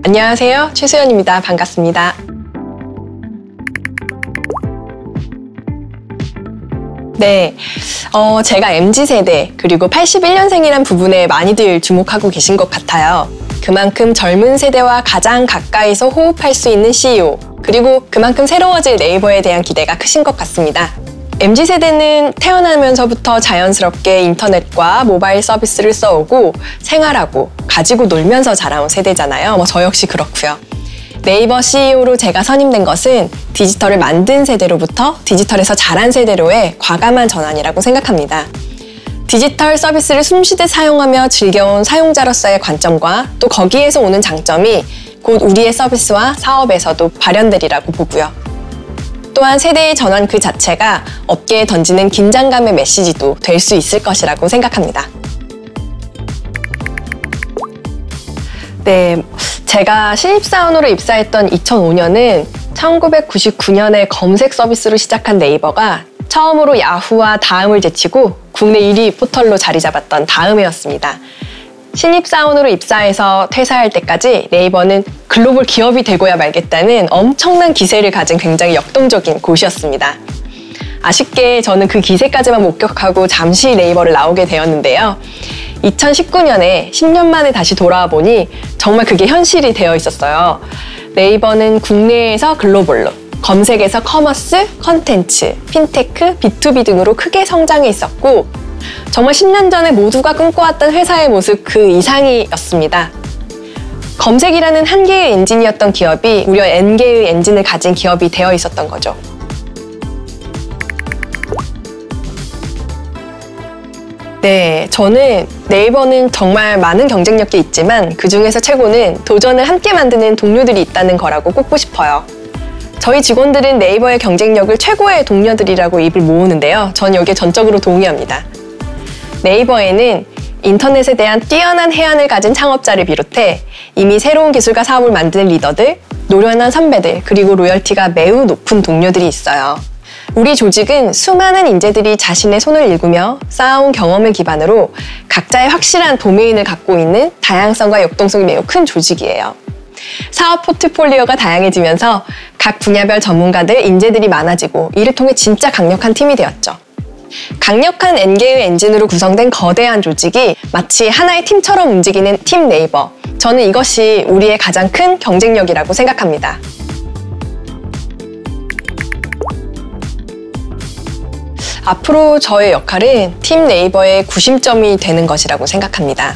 안녕하세요. 최수연입니다. 반갑습니다. 네, 제가 MZ세대 그리고 81년생이란 부분에 많이들 주목하고 계신 것 같아요. 그만큼 젊은 세대와 가장 가까이서 호흡할 수 있는 CEO, 그리고 그만큼 새로워질 네이버에 대한 기대가 크신 것 같습니다. MZ세대는 태어나면서부터 자연스럽게 인터넷과 모바일 서비스를 써오고 생활하고 가지고 놀면서 자라온 세대잖아요. 저 역시 그렇고요. 네이버 CEO로 제가 선임된 것은 디지털을 만든 세대로부터 디지털에서 자란 세대로의 과감한 전환이라고 생각합니다. 디지털 서비스를 숨쉬듯 사용하며 즐겨온 사용자로서의 관점과 또 거기에서 오는 장점이 곧 우리의 서비스와 사업에서도 발현되리라고 보고요. 또한 세대의 전환 그 자체가 업계에 던지는 긴장감의 메시지도 될 수 있을 것이라고 생각합니다. 네, 제가 신입사원으로 입사했던 2005년은 1999년에 검색 서비스로 시작한 네이버가 처음으로 야후와 다음을 제치고 국내 1위 포털로 자리 잡았던 다음해였습니다. 신입사원으로 입사해서 퇴사할 때까지 네이버는 글로벌 기업이 되고야 말겠다는 엄청난 기세를 가진 굉장히 역동적인 곳이었습니다. 아쉽게 저는 그 기세까지만 목격하고 잠시 네이버를 나오게 되었는데요. 2019년에 10년 만에 다시 돌아와 보니 정말 그게 현실이 되어 있었어요. 네이버는 국내에서 글로벌로, 검색에서 커머스, 컨텐츠, 핀테크, B2B 등으로 크게 성장해 있었고 정말 10년 전에 모두가 꿈꿔왔던 회사의 모습 그 이상이었습니다. 검색이라는 한 개의 엔진이었던 기업이 무려 N개의 엔진을 가진 기업이 되어 있었던 거죠. 네, 저는 네이버는 정말 많은 경쟁력이 있지만 그중에서 최고는 도전을 함께 만드는 동료들이 있다는 거라고 꼽고 싶어요. 저희 직원들은 네이버의 경쟁력을 최고의 동료들이라고 입을 모으는데요. 전 여기에 전적으로 동의합니다. 네이버에는 인터넷에 대한 뛰어난 해안을 가진 창업자를 비롯해 이미 새로운 기술과 사업을 만드는 리더들, 노련한 선배들, 그리고 로열티가 매우 높은 동료들이 있어요. 우리 조직은 수많은 인재들이 자신의 손을 일구며 쌓아온 경험을 기반으로 각자의 확실한 도메인을 갖고 있는 다양성과 역동성이 매우 큰 조직이에요. 사업 포트폴리오가 다양해지면서 각 분야별 전문가들, 인재들이 많아지고 이를 통해 진짜 강력한 팀이 되었죠. 강력한 N개의 엔진으로 구성된 거대한 조직이 마치 하나의 팀처럼 움직이는 팀 네이버. 저는 이것이 우리의 가장 큰 경쟁력이라고 생각합니다. 앞으로 저의 역할은 팀 네이버의 구심점이 되는 것이라고 생각합니다.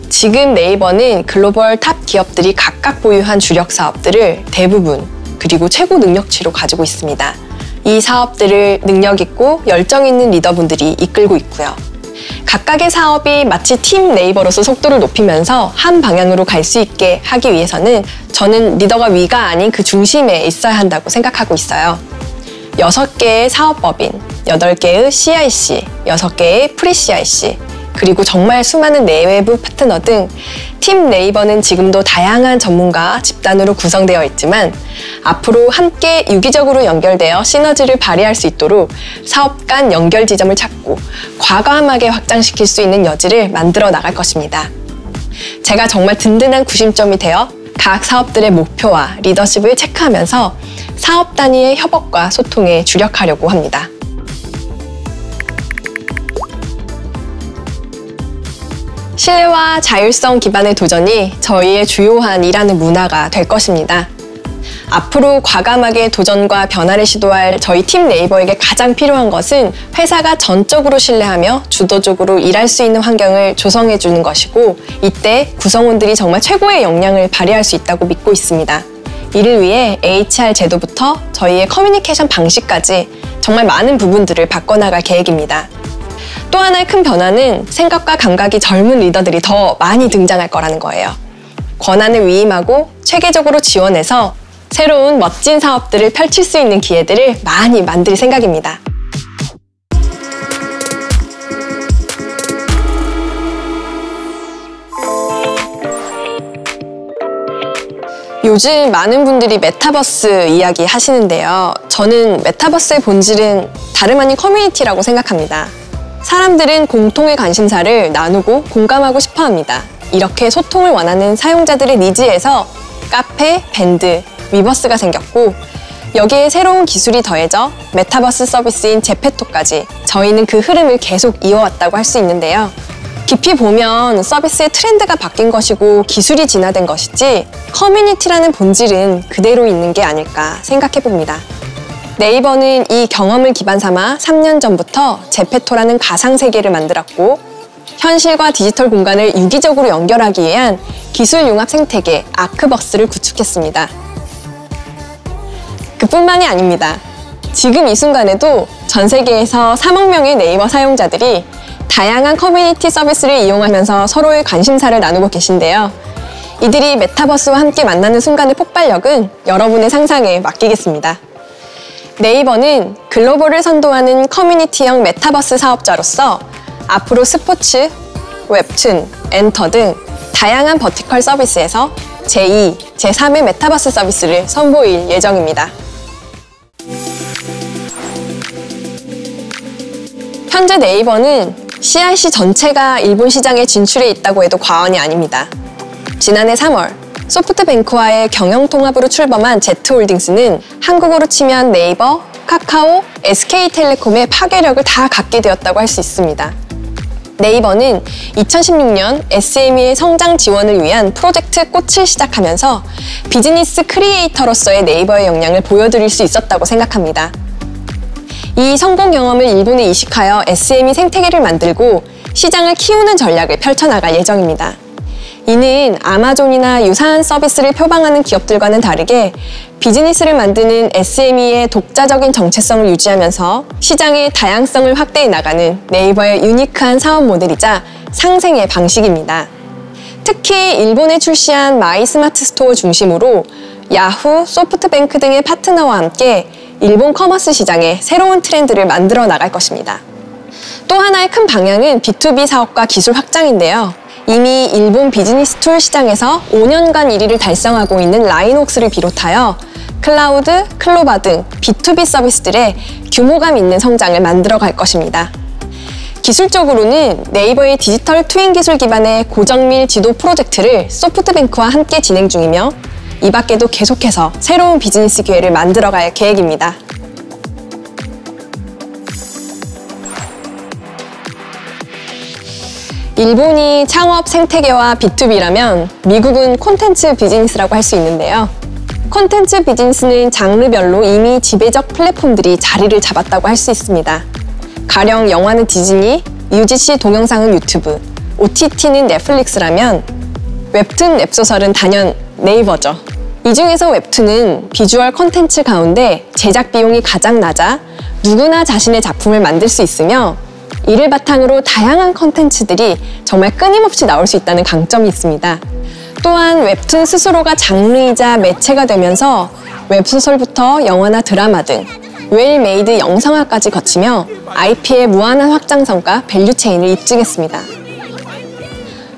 지금 네이버는 글로벌 탑 기업들이 각각 보유한 주력 사업들을 대부분 그리고 최고 능력치로 가지고 있습니다. 이 사업들을 능력 있고 열정 있는 리더분들이 이끌고 있고요. 각각의 사업이 마치 팀 네이버로서 속도를 높이면서 한 방향으로 갈 수 있게 하기 위해서는 저는 리더가 위가 아닌 그 중심에 있어야 한다고 생각하고 있어요. 6개의 사업법인, 8개의 CIC, 6개의 프리-CIC, 그리고 정말 수많은 내외부 파트너 등 팀 네이버는 지금도 다양한 전문가 집단으로 구성되어 있지만 앞으로 함께 유기적으로 연결되어 시너지를 발휘할 수 있도록 사업 간 연결 지점을 찾고 과감하게 확장시킬 수 있는 여지를 만들어 나갈 것입니다. 제가 정말 든든한 구심점이 되어 각 사업들의 목표와 리더십을 체크하면서 사업 단위의 협업과 소통에 주력하려고 합니다. 신뢰와 자율성 기반의 도전이 저희의 주요한 일하는 문화가 될 것입니다. 앞으로 과감하게 도전과 변화를 시도할 저희 팀 네이버에게 가장 필요한 것은 회사가 전적으로 신뢰하며 주도적으로 일할 수 있는 환경을 조성해 주는 것이고 이때 구성원들이 정말 최고의 역량을 발휘할 수 있다고 믿고 있습니다. 이를 위해 HR 제도부터 저희의 커뮤니케이션 방식까지 정말 많은 부분들을 바꿔나갈 계획입니다. 또 하나의 큰 변화는 생각과 감각이 젊은 리더들이 더 많이 등장할 거라는 거예요. 권한을 위임하고 체계적으로 지원해서 새로운 멋진 사업들을 펼칠 수 있는 기회들을 많이 만들 생각입니다. 요즘 많은 분들이 메타버스 이야기 하시는데요. 저는 메타버스의 본질은 다름 아닌 커뮤니티라고 생각합니다. 사람들은 공통의 관심사를 나누고 공감하고 싶어 합니다. 이렇게 소통을 원하는 사용자들의 니즈에서 카페, 밴드, 위버스가 생겼고 여기에 새로운 기술이 더해져 메타버스 서비스인 제페토까지 저희는 그 흐름을 계속 이어왔다고 할 수 있는데요. 깊이 보면 서비스의 트렌드가 바뀐 것이고 기술이 진화된 것이지 커뮤니티라는 본질은 그대로 있는 게 아닐까 생각해봅니다. 네이버는 이 경험을 기반 삼아 3년 전부터 제페토라는 가상세계를 만들었고 현실과 디지털 공간을 유기적으로 연결하기 위한 기술 융합 생태계 아크버스를 구축했습니다. 그뿐만이 아닙니다. 지금 이 순간에도 전 세계에서 3억 명의 네이버 사용자들이 다양한 커뮤니티 서비스를 이용하면서 서로의 관심사를 나누고 계신데요. 이들이 메타버스와 함께 만나는 순간의 폭발력은 여러분의 상상에 맡기겠습니다. 네이버는 글로벌을 선도하는 커뮤니티형 메타버스 사업자로서 앞으로 스포츠, 웹툰, 엔터 등 다양한 버티컬 서비스에서 제2, 제3의 메타버스 서비스를 선보일 예정입니다. 현재 네이버는 CRC 전체가 일본 시장에 진출해 있다고 해도 과언이 아닙니다. 지난해 3월 소프트뱅크와의 경영통합으로 출범한 Z홀딩스는 한국어로 치면 네이버, 카카오, SK텔레콤의 파괴력을 다 갖게 되었다고 할 수 있습니다. 네이버는 2016년 SME의 성장 지원을 위한 프로젝트 꽃을 시작하면서 비즈니스 크리에이터로서의 네이버의 역량을 보여드릴 수 있었다고 생각합니다. 이 성공 경험을 일본에 이식하여 SME 생태계를 만들고 시장을 키우는 전략을 펼쳐나갈 예정입니다. 이는 아마존이나 유사한 서비스를 표방하는 기업들과는 다르게 비즈니스를 만드는 SME의 독자적인 정체성을 유지하면서 시장의 다양성을 확대해 나가는 네이버의 유니크한 사업 모델이자 상생의 방식입니다. 특히 일본에 출시한 마이 스마트 스토어 중심으로 야후, 소프트뱅크 등의 파트너와 함께 일본 커머스 시장에 새로운 트렌드를 만들어 나갈 것입니다. 또 하나의 큰 방향은 B2B 사업과 기술 확장인데요. 이미 일본 비즈니스 툴 시장에서 5년간 1위를 달성하고 있는 라인웍스를 비롯하여 클라우드, 클로바 등 B2B 서비스들의 규모감 있는 성장을 만들어 갈 것입니다. 기술적으로는 네이버의 디지털 트윈 기술 기반의 고정밀 지도 프로젝트를 소프트뱅크와 함께 진행 중이며 이 밖에도 계속해서 새로운 비즈니스 기회를 만들어갈 계획입니다. 일본이 창업 생태계와 B2B라면 미국은 콘텐츠 비즈니스라고 할 수 있는데요. 콘텐츠 비즈니스는 장르별로 이미 지배적 플랫폼들이 자리를 잡았다고 할 수 있습니다. 가령 영화는 디즈니, UGC 동영상은 유튜브, OTT는 넷플릭스라면 웹툰, 웹소설은 단연 네이버죠. 이 중에서 웹툰은 비주얼 콘텐츠 가운데 제작 비용이 가장 낮아 누구나 자신의 작품을 만들 수 있으며 이를 바탕으로 다양한 콘텐츠들이 정말 끊임없이 나올 수 있다는 강점이 있습니다. 또한 웹툰 스스로가 장르이자 매체가 되면서 웹소설부터 영화나 드라마 등 웰메이드 영상화까지 거치며 IP의 무한한 확장성과 밸류체인을 입증했습니다.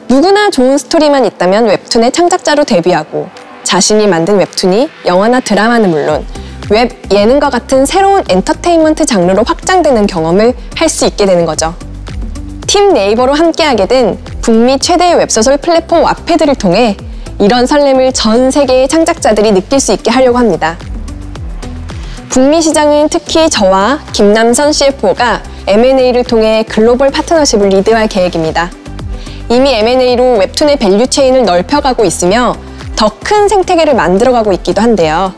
누구나 좋은 스토리만 있다면 웹툰의 창작자로 데뷔하고 자신이 만든 웹툰이 영화나 드라마는 물론 웹 예능과 같은 새로운 엔터테인먼트 장르로 확장되는 경험을 할 수 있게 되는 거죠. 팀 네이버로 함께하게 된 북미 최대의 웹소설 플랫폼 와패드를 통해 이런 설렘을 전 세계의 창작자들이 느낄 수 있게 하려고 합니다. 북미 시장은 특히 저와 김남선 CFO가 M&A를 통해 글로벌 파트너십을 리드할 계획입니다. 이미 M&A로 웹툰의 밸류체인을 넓혀가고 있으며 더 큰 생태계를 만들어가고 있기도 한데요.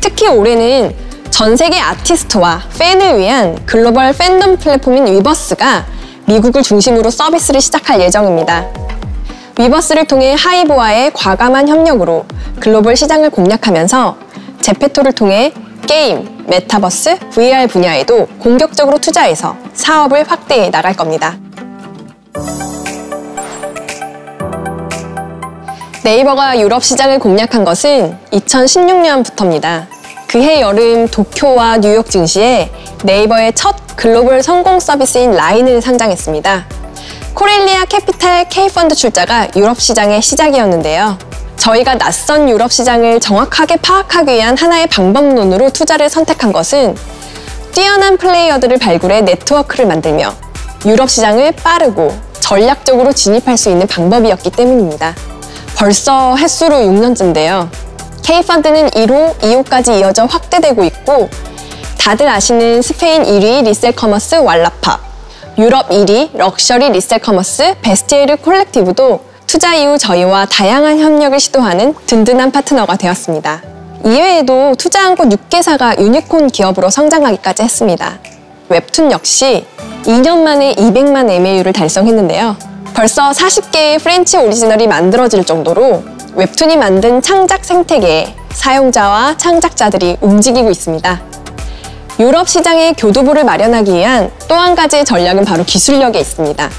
특히 올해는 전 세계 아티스트와 팬을 위한 글로벌 팬덤 플랫폼인 위버스가 미국을 중심으로 서비스를 시작할 예정입니다. 위버스를 통해 하이브와의 과감한 협력으로 글로벌 시장을 공략하면서 제페토를 통해 게임, 메타버스, VR 분야에도 공격적으로 투자해서 사업을 확대해 나갈 겁니다. 네이버가 유럽 시장을 공략한 것은 2016년부터입니다. 그해 여름 도쿄와 뉴욕 증시에 네이버의 첫 글로벌 성공 서비스인 라인을 상장했습니다. 코렐리아 캐피탈 K펀드 출자가 유럽 시장의 시작이었는데요. 저희가 낯선 유럽 시장을 정확하게 파악하기 위한 하나의 방법론으로 투자를 선택한 것은 뛰어난 플레이어들을 발굴해 네트워크를 만들며 유럽 시장을 빠르고 전략적으로 진입할 수 있는 방법이었기 때문입니다. 벌써 햇수로 6년째인데요. K펀드는 1호, 2호까지 이어져 확대되고 있고 다들 아시는 스페인 1위 리셀 커머스 왈라팝, 유럽 1위 럭셔리 리셀 커머스 베스티에르 콜렉티브도 투자 이후 저희와 다양한 협력을 시도하는 든든한 파트너가 되었습니다. 이외에도 투자한 곳 6개사가 유니콘 기업으로 성장하기까지 했습니다. 웹툰 역시 2년 만에 200만 MAU를 달성했는데요. 벌써 40개의 프렌치 오리지널이 만들어질 정도로 웹툰이 만든 창작 생태계에 사용자와 창작자들이 움직이고 있습니다. 유럽 시장의 교두보를 마련하기 위한 또 한 가지의 전략은 바로 기술력에 있습니다.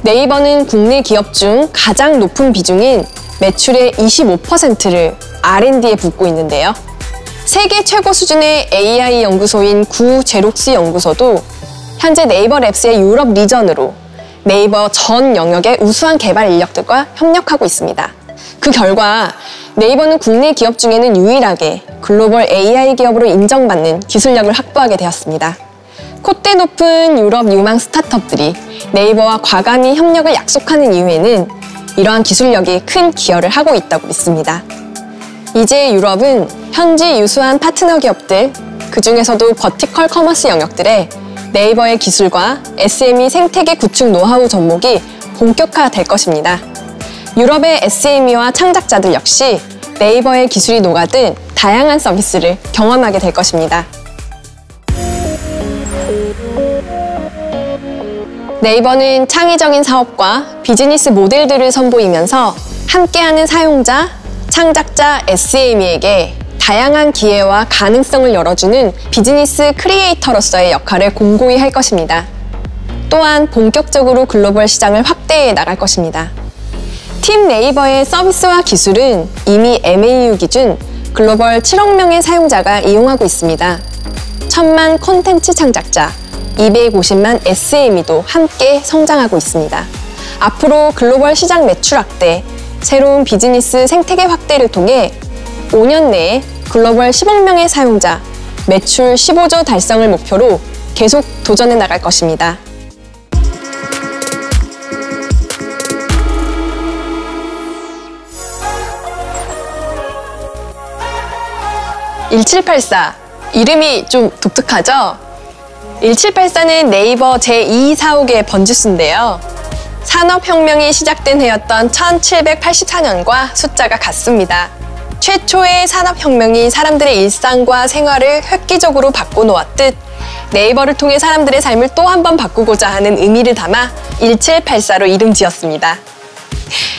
네이버는 국내 기업 중 가장 높은 비중인 매출의 25%를 R&D에 붓고 있는데요. 세계 최고 수준의 AI 연구소인 구 제록스 연구소도 현재 네이버 랩스의 유럽 리전으로 네이버 전 영역의 우수한 개발 인력들과 협력하고 있습니다. 그 결과 네이버는 국내 기업 중에는 유일하게 글로벌 AI 기업으로 인정받는 기술력을 확보하게 되었습니다. 콧대 높은 유럽 유망 스타트업들이 네이버와 과감히 협력을 약속하는 이유에는 이러한 기술력이 큰 기여를 하고 있다고 믿습니다. 이제 유럽은 현지 유수한 파트너 기업들, 그 중에서도 버티컬 커머스 영역들의 네이버의 기술과 SME 생태계 구축 노하우 접목이 본격화될 것입니다. 유럽의 SME와 창작자들 역시 네이버의 기술이 녹아든 다양한 서비스를 경험하게 될 것입니다. 네이버는 창의적인 사업과 비즈니스 모델들을 선보이면서 함께하는 사용자, 창작자, SME에게 다양한 기회와 가능성을 열어주는 비즈니스 크리에이터로서의 역할을 공고히 할 것입니다. 또한 본격적으로 글로벌 시장을 확대해 나갈 것입니다. 팀 네이버의 서비스와 기술은 이미 MAU 기준 글로벌 7억 명의 사용자가 이용하고 있습니다. 1000만 콘텐츠 창작자, 250만 SME도 함께 성장하고 있습니다. 앞으로 글로벌 시장 매출 확대, 새로운 비즈니스 생태계 확대를 통해 5년 내에 글로벌 10억 명의 사용자, 매출 15조 달성을 목표로 계속 도전해 나갈 것입니다. (1784) 이름이 좀 독특하죠? 1784는 네이버 제245개 번지수인데요. 산업혁명이 시작된 해였던 1784년과 숫자가 같습니다. 최초의 산업혁명이 사람들의 일상과 생활을 획기적으로 바꿔놓았듯 네이버를 통해 사람들의 삶을 또 한 번 바꾸고자 하는 의미를 담아 1784로 이름 지었습니다.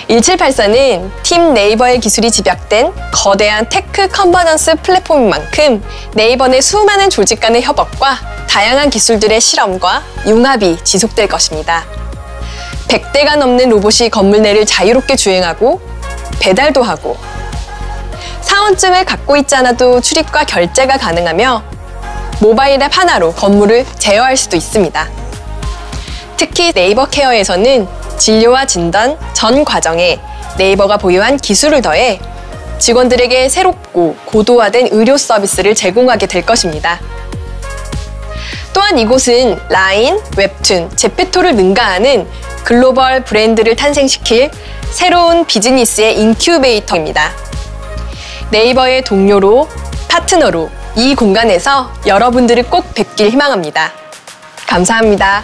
1784는 팀 네이버의 기술이 집약된 거대한 테크 컨버전스 플랫폼인 만큼 네이버 내 수많은 조직 간의 협업과 다양한 기술들의 실험과 융합이 지속될 것입니다. 100대가 넘는 로봇이 건물 내를 자유롭게 주행하고 배달도 하고 사원증을 갖고 있지 않아도 출입과 결제가 가능하며 모바일 앱 하나로 건물을 제어할 수도 있습니다. 특히 네이버 케어에서는 진료와 진단 전 과정에 네이버가 보유한 기술을 더해 직원들에게 새롭고 고도화된 의료 서비스를 제공하게 될 것입니다. 또한 이곳은 라인, 웹툰, 제페토를 능가하는 글로벌 브랜드를 탄생시킬 새로운 비즈니스의 인큐베이터입니다. 네이버의 동료로, 파트너로 이 공간에서 여러분들을 꼭 뵙길 희망합니다. 감사합니다.